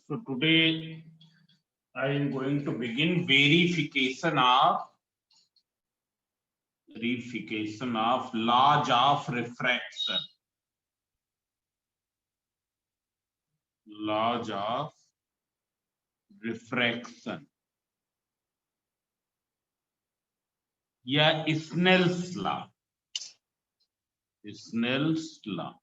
So today I am going to begin verification of laws of refraction. Laws of refraction. Yeah, Snell's law. Snell's law.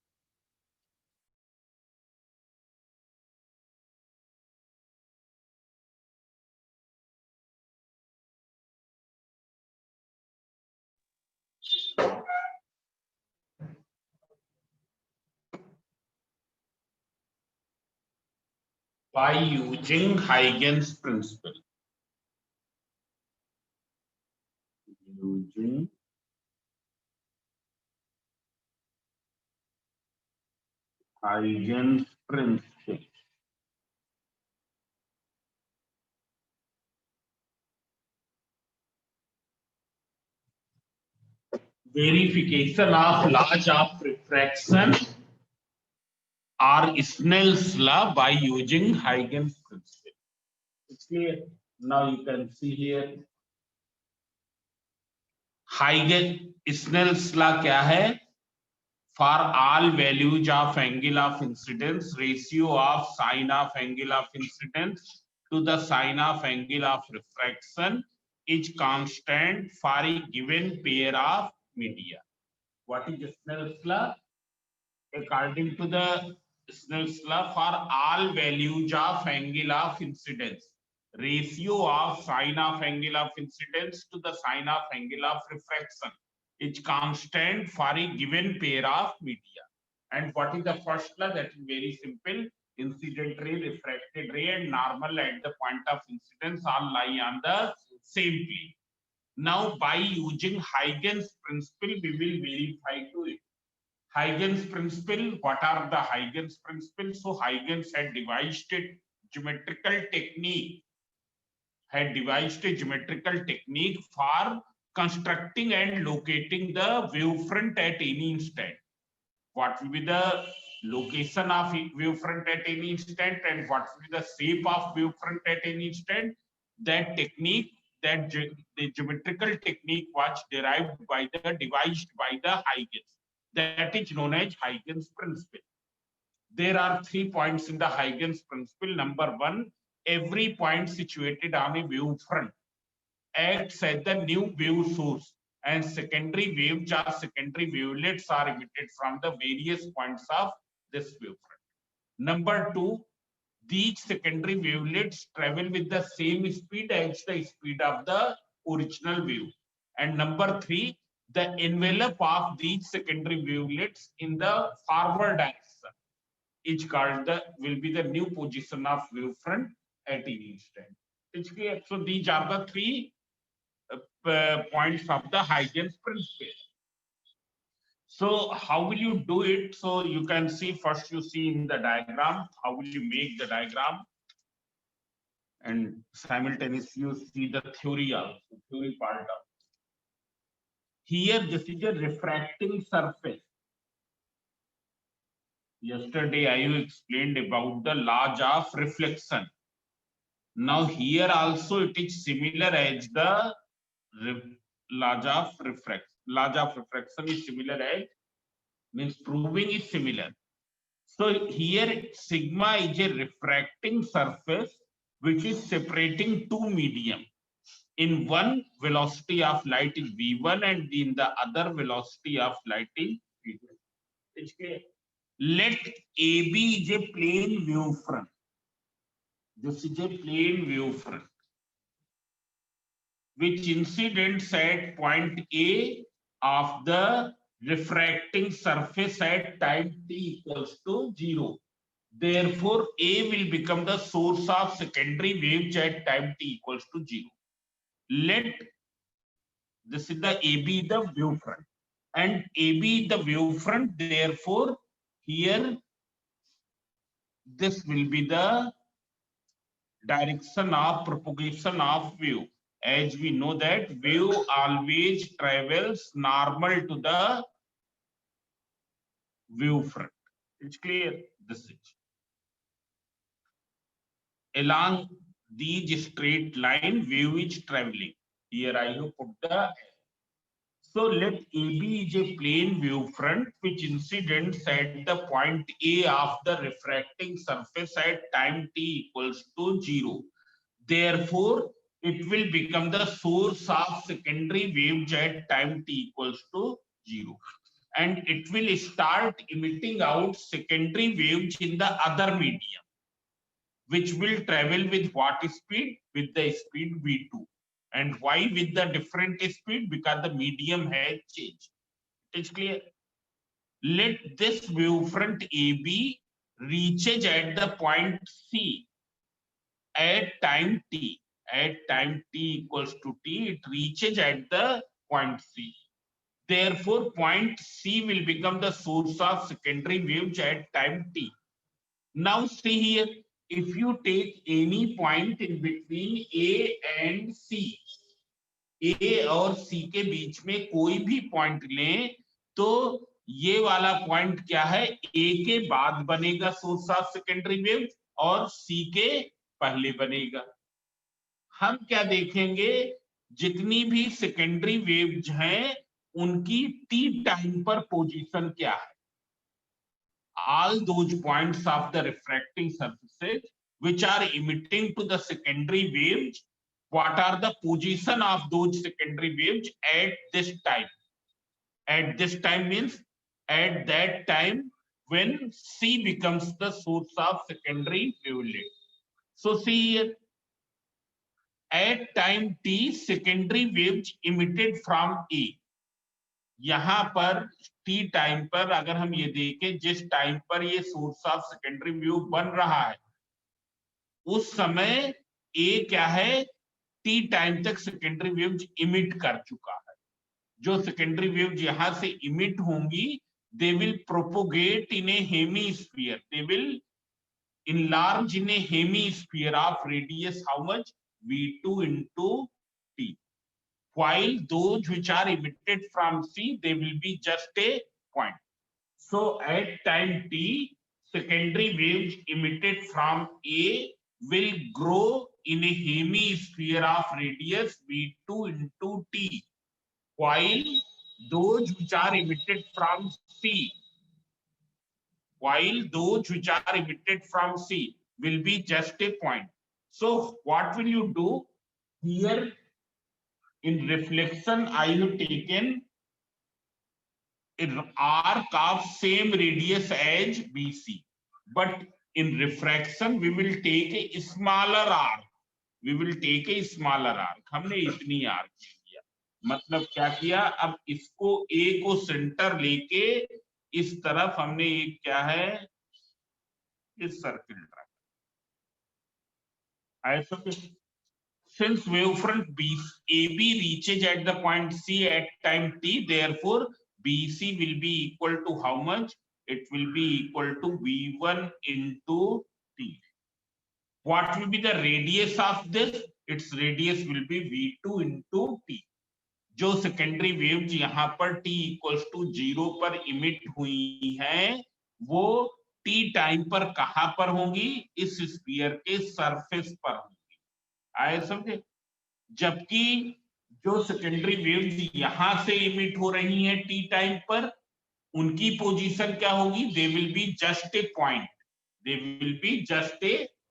By using Huygens principle. Using Huygens principle. Verification of laws of refraction or Snell's law by using Huygens principle. It's clear. Now you can see here Huygens Snell's law क्या है? For all values of angle of incidence, ratio of sine of angle of incidence to the sine of angle of refraction is constant for a given pair of media. What is Snell's law? According to the Snell's law, for all values of angle of incidence, ratio of sine of angle of incidence to the sine of angle of refraction is constant for a given pair of media. And what is the first law? That is very simple. Incident ray, refracted ray, and normal at the point of incidence all lie on the same plane. Now, by using Huygens principle, we will verify to it. Huygens principle. What are the Huygens principles? So Huygens had devised a geometrical technique. For constructing and locating the wavefront at any instant. What will be the location of wavefront at any instant and what will be the shape of wavefront at any instant? That technique, the geometrical technique was devised by the Huygens. That is known as Huygens principle. There are 3 points in the Huygens principle. Number 1, every point situated on a wavefront acts as the new wave source, and secondary waves or secondary wavelets are emitted from the various points of this wavefront. Number 2, these secondary wavelets travel with the same speed as the speed of the original wave. And number 3, the envelope of these secondary wavelets in the forward direction is called will be the new position of wavefront at any instant. It's clear. So these are the 3 points of the Huygens principle. So how will you do it? So you can see first you see in the diagram, how will you make the diagram? And simultaneously you see the theory also, theory part of. Here this is a refracting surface. Yesterday I explained about the laws of reflection. Now here also it is similar as the laws of refraction. Laws of refraction is similar as, means proving is similar. So here sigma is a refracting surface which is separating two medium. In one velocity of light is v1 and in the other velocity of light is v2. Let AB is a plane wavefront. This is a plane wavefront which incidents at point A of the refracting surface at time t equals to 0. Therefore, A will become the source of secondary waves at time t equals to 0. Let this is the AB the wavefront and AB the wavefront. Therefore, here this will be the direction of propagation of wave. As we know that wave always travels normal to the wavefront. It's clear. This is. along these straight line wave is traveling. Here I have put the. So let AB is a plane wavefront which incidents at the point A of the refracting surface at time t equals to 0. Therefore, it will become the source of secondary waves at time t equals to 0. And it will start emitting out secondary waves in the other medium, which will travel with what speed? With the speed v2. And why with the different speed? Because the medium has changed. It is clear. Let this wavefront AB reaches at the point C at time t. At time t equals to t, it reaches at the point C. Therefore, point C will become the source of secondary waves at time t. Now see here, if you take any point in between A and C, A और C के बीच में कोई भी point लें तो ये वाला point क्या है, A के बाद बनेगा सोर्स ऑफ सेकेंडरी वेव और C के पहले बनेगा. हम क्या देखेंगे, जितनी भी सेकेंडरी वेव्स हैं उनकी t टाइम पर पोजीशन क्या है. All those points of the refracting surfaces which are emitting to the secondary waves, what are the position of those secondary waves at this time? At this time means at that time when C becomes the source of secondary wavelet. So see here, at time t secondary waves emitted from A. यहां पर T time पर अगर हम ये देखें, जिस time पर ये सोर्स ऑफ सेकेंडरी वेव बन रहा है उस समय ए क्या है, टी टाइम तक सेकेंडरी वेव्स इमिट कर चुका है. जो सेकेंडरी वेव्स यहां से इमिट होंगी, they will propagate in A hemisphere, they will enlarge in a hemisphere of radius how much, v2 into t. While those which are emitted from C, they will be just a point. So at time t, secondary waves emitted from A will grow in a hemisphere of radius v2 into t, while those which are emitted from C, will be just a point. So what will you do here? In reflection, I have taken an arc of same radius as BC, but in refraction we will take a smaller arc. हमने इतनी arc लिया, मतलब क्या किया, अब इसको A को centre लेके इस तरफ हमने एक क्या है, इस सर्किल ड्रा. ऐसा since wavefront AB reaches at the point C at time t, therefore BC will be equal to how much? It will be equal to V1 into t. What will be the radius of this? Its radius will be V2 into t. जो secondary waves यहाँ पर t equals to 0 पर emit हुई हैं, वो t time पर कहां पर होंगी? इस स्फीयर के सरफेस पर होंगी. आए समझे? जबकि जो सेकेंडरी वेव्स यहां से इमिट हो रही हैं टी टाइम पर, उनकी पोजीशन क्या होगी? They will be just a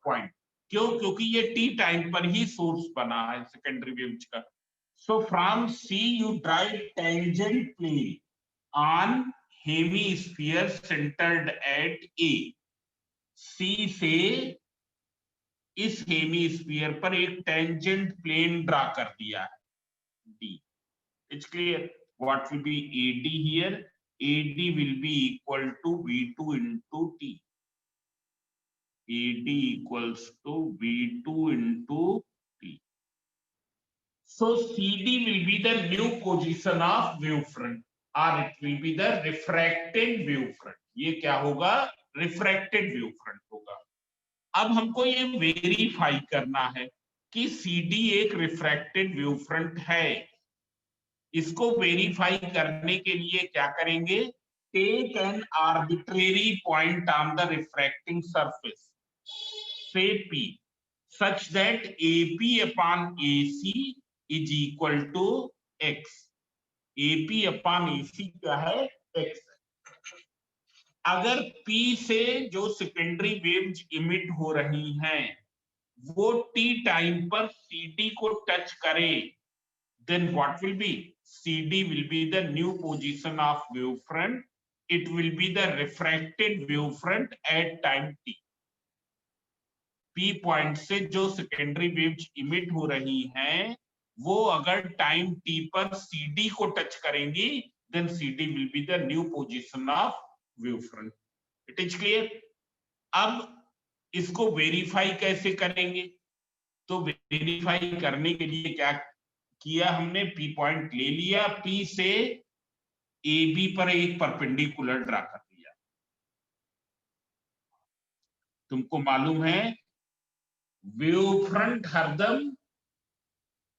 point. क्यों? क्योंकि ये टी टाइम पर ही सोर्स बना है सेकेंडरी वेव्स का. So from C you drive tangent plane on hemisphere centered at A. C से इस हेमीस्फीयर पर एक टेंजेंट प्लेन ड्रा कर दिया है D. It's clear. What will be AD here? AD will be equal to V2 into T. AD equals to V2 into T. So CD will be the new position of wavefront, or it will be the refracted wavefront. ये क्या होगा? Refracted wavefront होगा. अब हमको ये verify करना है कि CD एक रिफ्रैक्टेड वेवफ्रंट है. इसको वेरीफाई करने के लिए क्या करेंगे? Take an arbitrary point on the refracting surface, say P. such that AP upon AC is equal to X. AP upon AC क्या है? X. अगर P से जो सेकेंडरी वेव्स इमिट हो रही हैं वो T टाइम पर CD को टच करे, then what will be? CD will be the new position of wavefront. It will be the refracted wavefront at time T. P point से जो सेकेंडरी वेव्स इमिट हो रही हैं वो अगर टाइम T पर CD को टच करेंगी, then CD will be the new position of wavefront. It is clear? अब इसको वेरीफाई कैसे करेंगे? तो वेरीफाई करने के लिए क्या किया हमने? P पॉइंट ले लिया, P से AB पर एक परपेंडिकुलर ड्रा कर दिया। तुमको मालूम है वेवफ्रंट हरदम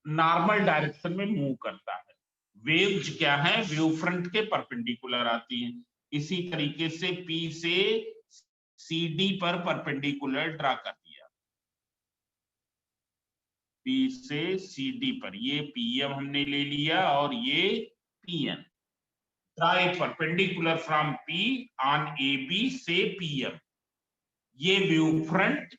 नॉर्मल डायरेक्शन में मूव करता है। वेव्स क्या है? वेवफ्रंट के परपेंडिकुलर आती हैं। इसी तरीके से P से CD पर परपेंडिकुलर ड्रा कर दिया, P से CD पर, ये PM हमने ले लिया और ये PN। Draw a perpendicular from P on AB से PM। ये वेवफ्रंट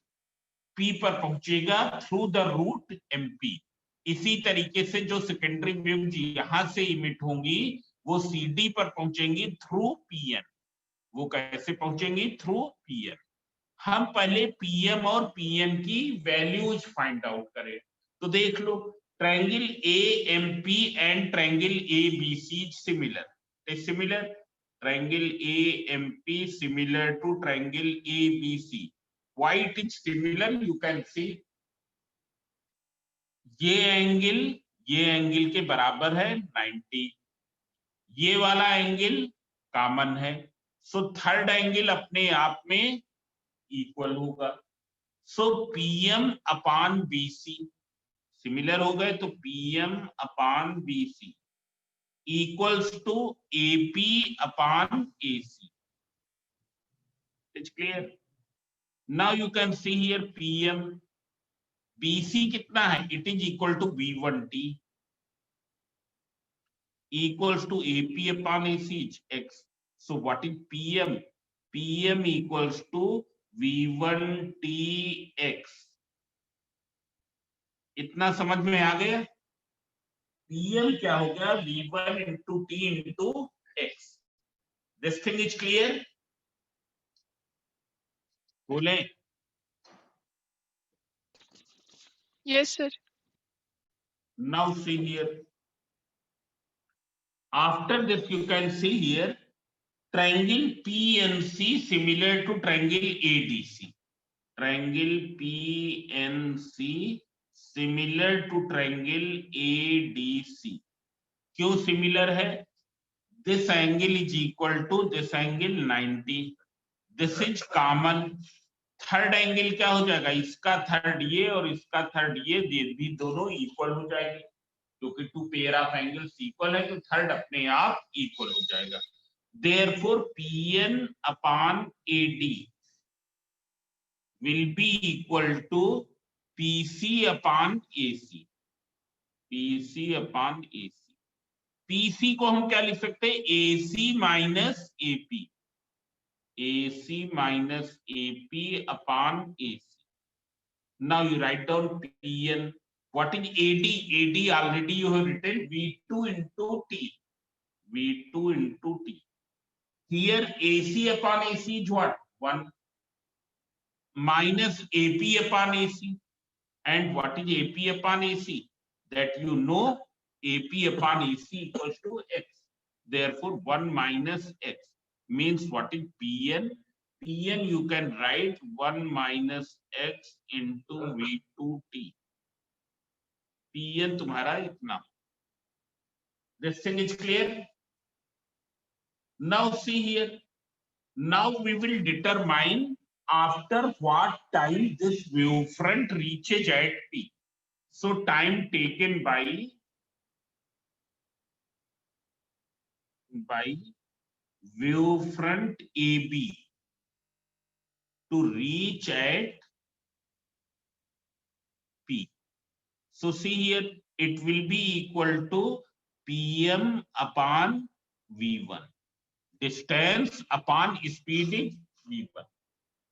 P पर पहुंचेगा थ्रू द रूट MP। इसी तरीके से जो सेकेंडरी वेव्स यहां से इमिट होंगी वो CD पर पहुंचेंगी थ्रू PN। वो कैसे पहुंचेंगी? Through PN। हम पहले PM और PN की वैल्यूज फाइंड आउट करें। तो देख लो, triangle AMP and triangle ABC similar. Similar triangle AMP similar to triangle ABC. Why it is similar? You can see ये एंगल के बराबर है 90, ये वाला एंगल कॉमन है, सो थर्ड एंगल अपने आप में इक्वल होगा। सो PM अपॉन BC सिमिलर हो गए, तो PM upon BC equals to AP upon AC. It's clear? Now you can see here PM, BC कितना है? It is equal to V1T equals to AP upon AC is X. So what is PM? PM equals to V1T X. इतना समझ में आ गया? PM क्या हो गया? V1 into T into X. This thing is clear? बोले? Yes, sir. Now see here. After this you can see here triangle PNC similar to triangle ADC. Triangle PNC similar to triangle ADC. क्यों similar है? This angle is equal to this angle 90. This is common. Third angle क्या हो जाएगा? इसका third ये और इसका third ये भी दोनों इक्वल हो जाएंगे, क्योंकि two pair of angles equal है तो थर्ड अपने आप इक्वल हो जाएगा। Therefore PN upon AD will be equal to PC upon AC. PC upon AC. PC को हम क्या लिख सकते हैं? AC minus AP. AC minus AP upon AC. Now you write down PN. What is AD? AD already you have written V2 into T. V2 into T. Here AC upon AC is what? 1 minus AP upon AC. And what is AP upon AC? That you know, AP upon AC equals to X. Therefore 1 minus X means what is PN? PN you can write 1 minus X into V2T. PN तुम्हारा इतना। This thing is clear? Now see here. Now we will determine after what time this wavefront reaches at P. So time taken by wavefront AB to reach at P. So see here, it will be equal to Pm upon V1. Distance upon speed is V1.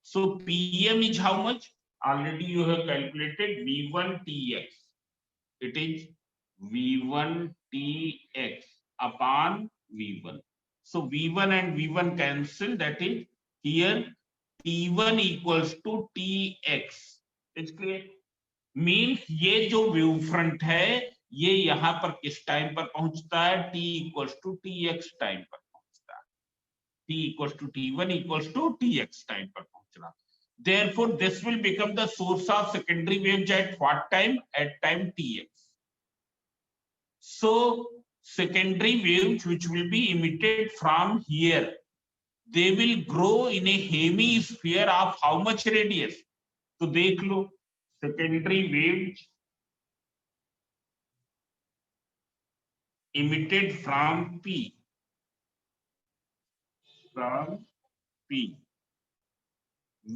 So Pm is how much? Already you have calculated V1 Tx. It is V1 Tx upon V1. So V1 and V1 cancel. That is here T1 equals to Tx. It's clear? Means ये जो wave front है ये यहां पर किस time पर पहुंचता है? t equals to tx time पर पहुंचता है. t equals to t1 equals to tx time पर पहुंचना. Therefore, this will become the source of secondary waves at what time? At time tx. So, secondary waves which will be emitted from here, they will grow in a hemisphere of how much radius? तो देख लो, secondary waves emitted from P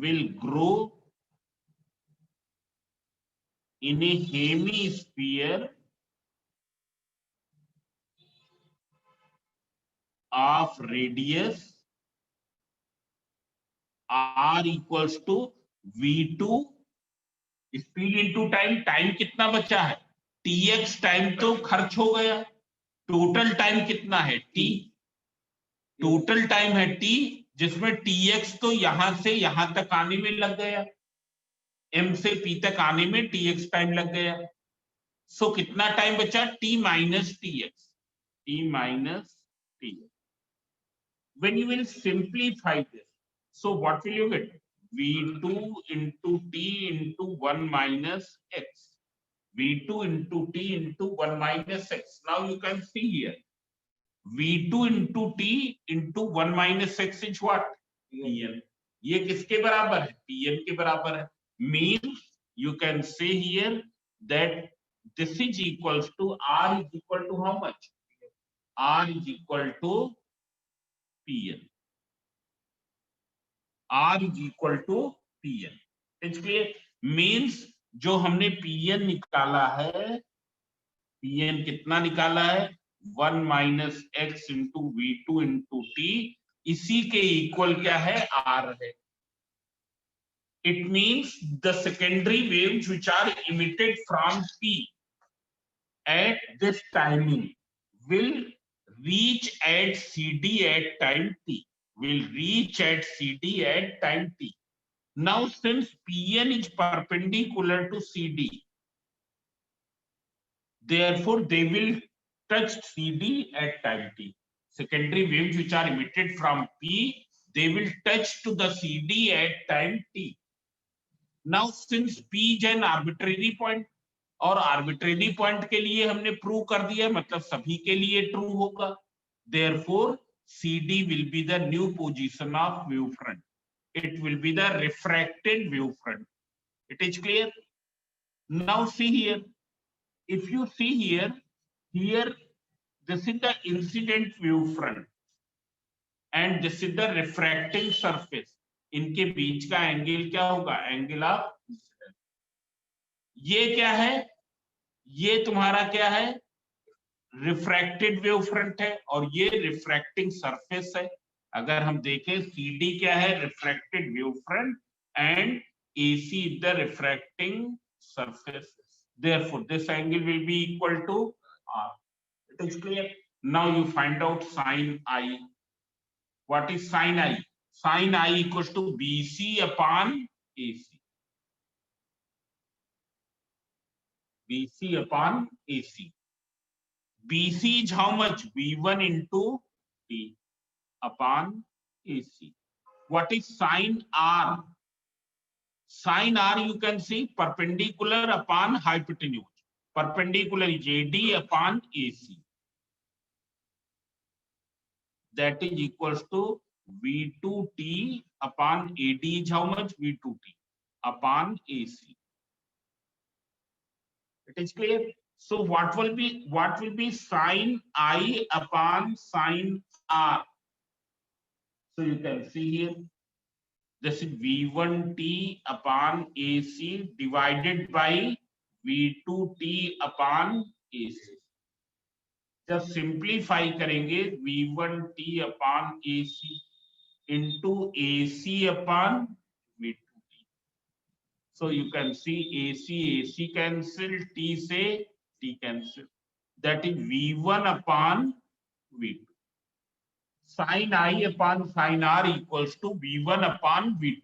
will grow in a hemisphere of radius r equals to v2 speed into time. Time कितना बचा है? tx time तो खर्च हो गया. Total time कितना है? t. टोटल टाइम है t, जिसमें tx तो यहां से यहां तक आने में लग गया, m से p तक आने में tx टाइम लग गया. सो कितना टाइम बचा? t minus tx. When you will simplify this, so what will you get? v2 into t into 1 minus x. v2 into t into 1 minus x. Now you can see here, v2 into t into 1 minus x is what? Pn. ये किसके बराबर है? Pn के बराबर है. Means you can say here that this is equals to r is equal to how much? R is equal to Pn. R is equal to Pn. It's clear? Means जो हमने Pn निकाला है, Pn कितना निकाला है? 1 minus x into v2 into t, इसी के equal क्या है? R है. It means the secondary waves which are emitted from P at this timing will reach at CD at time t. Will reach at CD at time t. Now, since Pn is perpendicular to CD, therefore they will touch CD at time t. Secondary waves which are emitted from P, they will touch to the CD at time t. Now, since P is an arbitrary point, और arbitrary point के लिए हमने prove कर दिया, मतलब सभी के लिए ट्रू होगा. Therefore, CD will be the new position of wavefront. It will be the refracted wavefront. It is clear? Now see here. If you see here, this is the incident wavefront and this is the refracting surface. इनके बीच का angle क्या होगा? Angle of incidence. ये क्या है? ये तुम्हारा क्या है? रिफ्रैक्टेड वेव फ्रंट है और ये रिफ्रैक्टिंग सरफेस है. अगर हम देखें CD क्या है? Refracted wave front end AC is the refracting surface. Therefore, this angle will be equal to R. It is clear? Now you find out sin I. What is sin I? Sin I equals to BC upon AC. BC upon AC. BC is how much? V1 into T upon AC. What is sin R? Sin R you can see perpendicular upon hypotenuse. Perpendicular is AD upon AC. That is equals to V2T upon AD is how much? V2T upon AC. It is clear? So what will be sin I upon sin R? So you can see here, this is V1T upon AC divided by V2T upon AC. जब simplify करेंगे V1T upon AC into AC upon V2T. So you can see AC cancel, T से T cancel. That is V1 upon V2. Sin I upon sin R equals to V1 upon V2.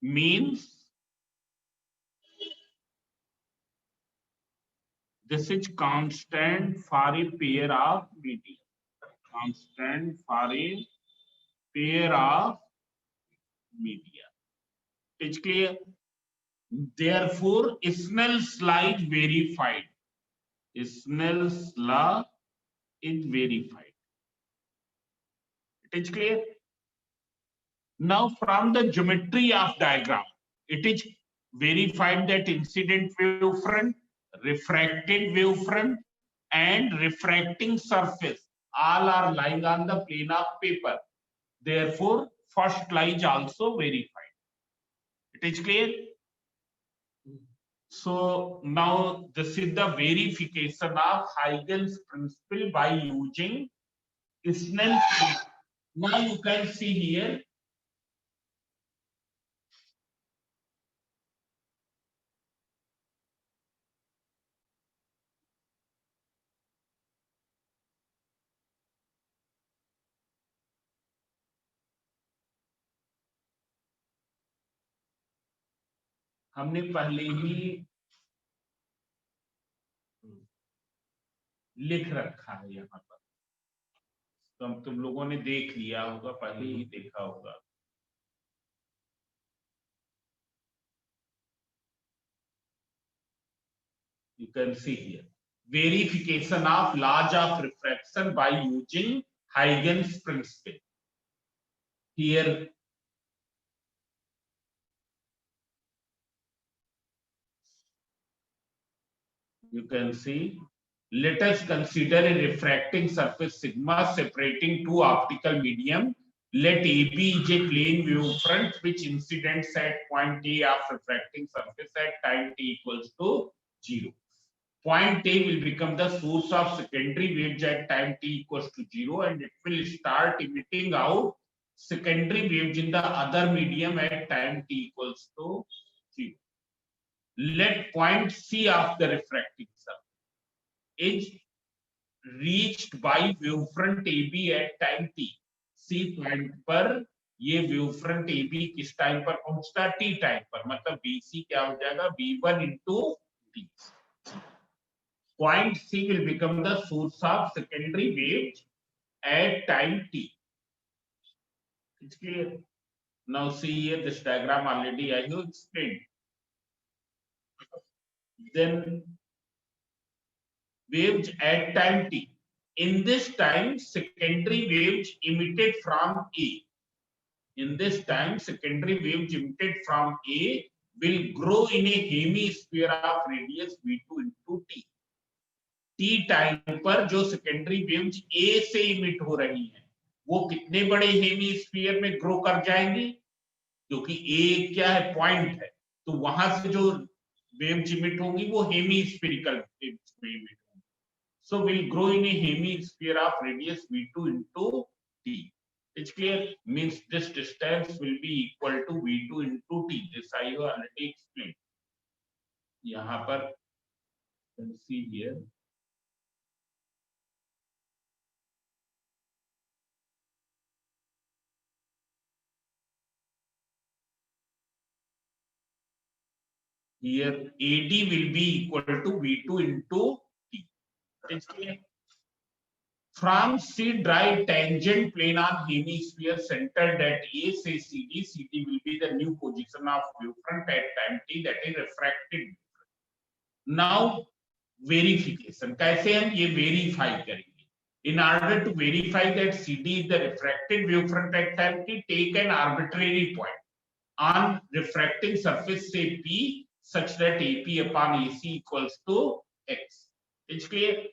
Means this is constant for a pair of medium. Constant for a pair of media. It's clear? Therefore, Snell's law is verified. Snell's law is verified. It is clear? Now, from the geometry of diagram, it is verified that incident wavefront, refracted wavefront, and refracting surface all are lying on the plane of paper. Therefore, first law is also verified. It is clear? So now this is the verification of Huygens principle by using Snell's law. Now you can see here. हमने पहले ही लिख रखा है यहाँ पर, तो तुम लोगों ने देख लिया होगा, पहले ही देखा होगा. You can see here verification of laws of refraction by using Huygens principle. Here you can see, let us consider a refracting surface sigma separating two optical medium. Let AB is a plane wavefront which incidents at point A of refracting surface at time t equals to 0. Point A will become the source of secondary waves at time t equals to 0, and it will start emitting out secondary waves in the other medium at time t equals to 0. Let point C of the refracting surface is reached by wavefront AB at time t. C point पर ये wavefront AB किस time पर पहुंचता है? T time पर. मतलब BC क्या हो जाएगा? B1 into T. Point C will become the source of secondary waves at time t. It's clear? Now see here this diagram already I have explained. Then waves at time t. In this time, secondary waves emitted from A. In this time, secondary waves emitted from A will grow in a hemisphere of radius V2 into T. T time पर जो secondary waves A से emit हो रही हैं, वो कितने बड़े hemisphere में ग्रो कर जाएंगी? क्योंकि A क्या है? पॉइंट है, तो वहां से जो वेव्स इमिट होंगी वो हेमिस्फेरिकल वेव्स में इमिट होंगी. So will grow in a hemisphere of radius V2 into T. It's clear? Means this distance will be equal to V2 into T. This I have already explained. यहाँ पर you can see here. Here AD will be equal to V2 into T. It's clear? From C, draw tangent plane on hemisphere centered at A, say CD. CD will be the new position of wavefront at time t, that is refracted. Now verification. कैसे हम ये verify करेंगे? In order to verify that CD is the refracted wavefront at time t, take an arbitrary point on refracting surface say P such that AP upon AC equals to X. It's clear?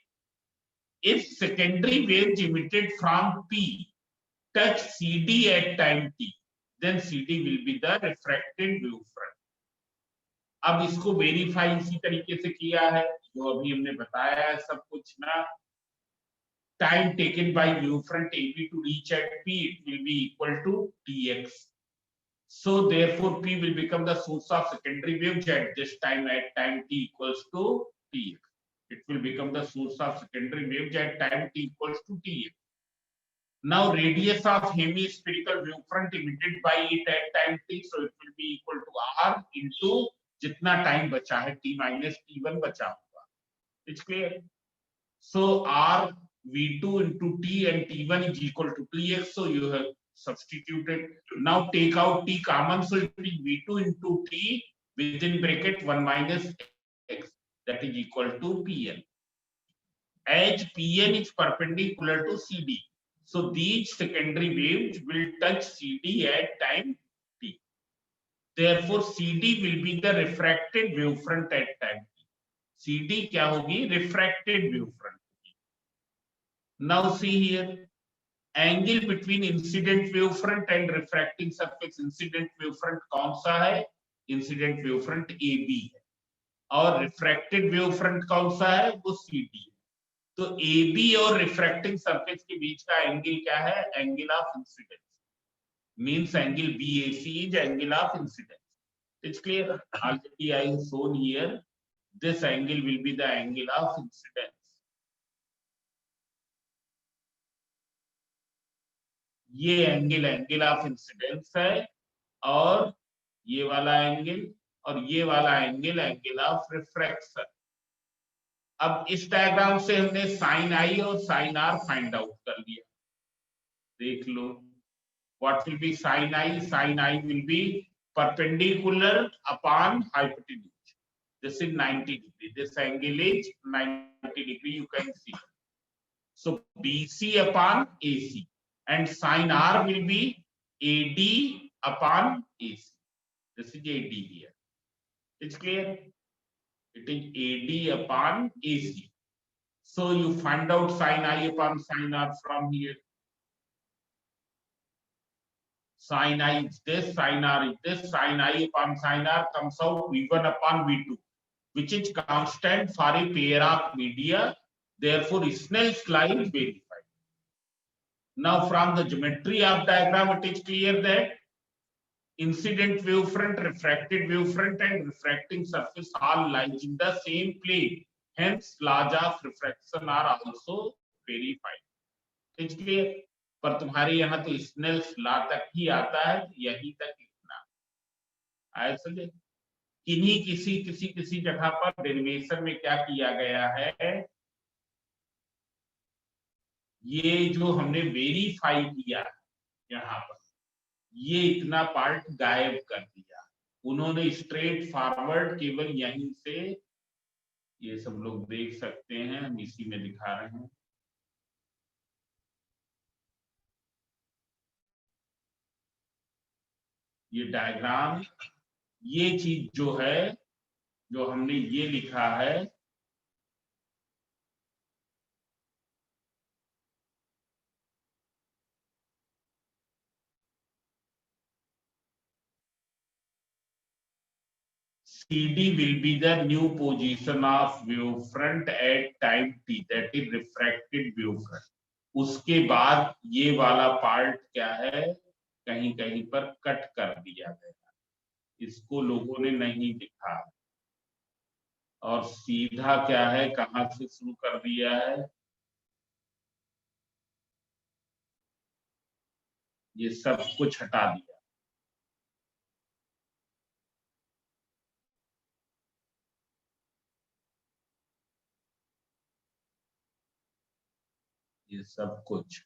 If secondary waves emitted from P touch CD at time t, then CD will be the refracted wavefront. अब इसको verify इसी तरीके से किया है जो अभी हमने बताया है सब कुछ ना. Time taken by wavefront AB to reach at P, it will be equal to Tx. So therefore P will become the source of secondary waves at this time at time t equals to Tx. It will become the source of secondary waves at time t equals to Tx. Now radius of hemispherical wavefront emitted by it at time t, so it will be equal to r into जितना time बचा है t minus t1 बचा होगा. It's clear? So r v2 into t and t1 is equal to tx, so you have substituted. Now take out t common, so it is v2 into t within bracket 1 minus x, that is equal to pn. As pn is perpendicular to cd, so these secondary waves will touch cd at time t. Therefore cd will be the refracted wavefront at time t. cd क्या होगी? Refracted wavefront. Now see here, angle between incident wavefront and refracting surface. Incident wavefront कौन सा है? Incident wavefront AB है, और refracted wavefront कौन सा है? वो CD है. तो AB और refracting surface के बीच का एंगल क्या है? Angle of incidence. Means angle BAC is angle of incidence. It's clear? Already I have shown here. This angle will be the angle of incidence. ये एंगल एंगल ऑफ इंसिडेंस है, और ये वाला angle और ये वाला एंगल एंगल ऑफ रिफ्रैक्शन. अब इस डायग्राम से हमने साइन आई और साइन आर फाइंड आउट कर लिया. देख लो, what will be sine I? Sine I will be perpendicular upon hypotenuse. This is 90 degree. This angle is 90 degree, you can see. So BC upon AC. And sin R will be AD upon AC. This is AD here. It's clear? It is AD upon AC. So you find out sin I upon sin R from here. Sin I is this, sin R is this. Sin I upon sin R comes out V1 upon V2, which is constant for a pair of media. Therefore, Snell's law is verified. Now from the geometry of diagram, it is clear that incident wavefront, refracted wavefront and refracting surface all lies in the same plane. Hence laws of refraction are also verified. It's clear? पर तुम्हारे यहाँ तो Snell's law तक ही आता है, यही तक इतना आया. समझे? किन्हीं किसी जगह पर डेरिवेशन में क्या किया गया है, ये जो हमने वेरीफाई किया यहाँ पर, ये इतना पार्ट गायब कर दिया. उन्होंने स्ट्रेट फॉरवर्ड केवल यहीं से, ये सब लोग देख सकते हैं, हम इसी में दिखा रहे हैं. ये डायग्राम, ये चीज जो है, जो हमने ये लिखा है, CD will be the new position of wavefront at time t, that is refracted wavefront. उसके बाद ये वाला पार्ट क्या है, कहीं कहीं पर कट कर दिया गया, इसको लोगों ने नहीं लिखा, और सीधा क्या है, कहां से शुरू कर दिया है, ये सब कुछ हटा दिया. ये सब कुछ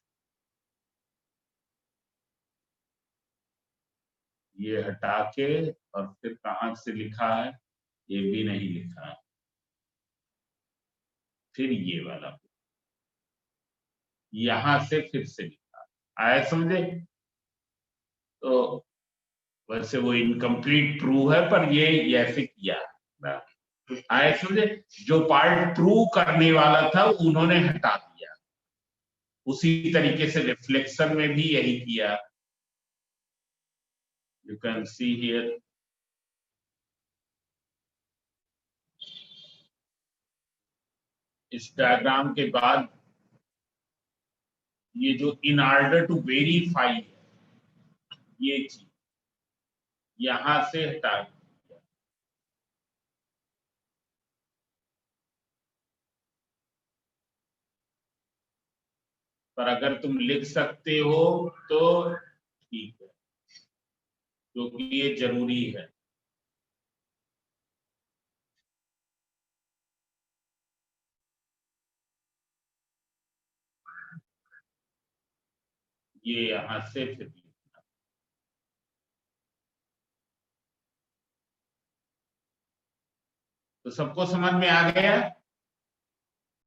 ये हटा के, और फिर कहां से लिखा है, ये भी नहीं लिखा है. फिर ये वाला यहां से फिर से लिखा. आया समझे? तो वैसे वो इनकम्प्लीट प्रूव है, पर ये ऐसे किया. आया समझे? जो पार्ट प्रूव करने वाला था उन्होंने हटा दिया. उसी तरीके से रिफ्लेक्शन में भी यही किया. You can see here. इस डायग्राम के बाद ये जो इन ऑर्डर टू वेरीफाई ये चीज यहां से हटा, पर अगर तुम लिख सकते हो तो ठीक है, क्योंकि ये जरूरी है। ये यहां से फिर लिखना। तो सबको समझ में आ गया?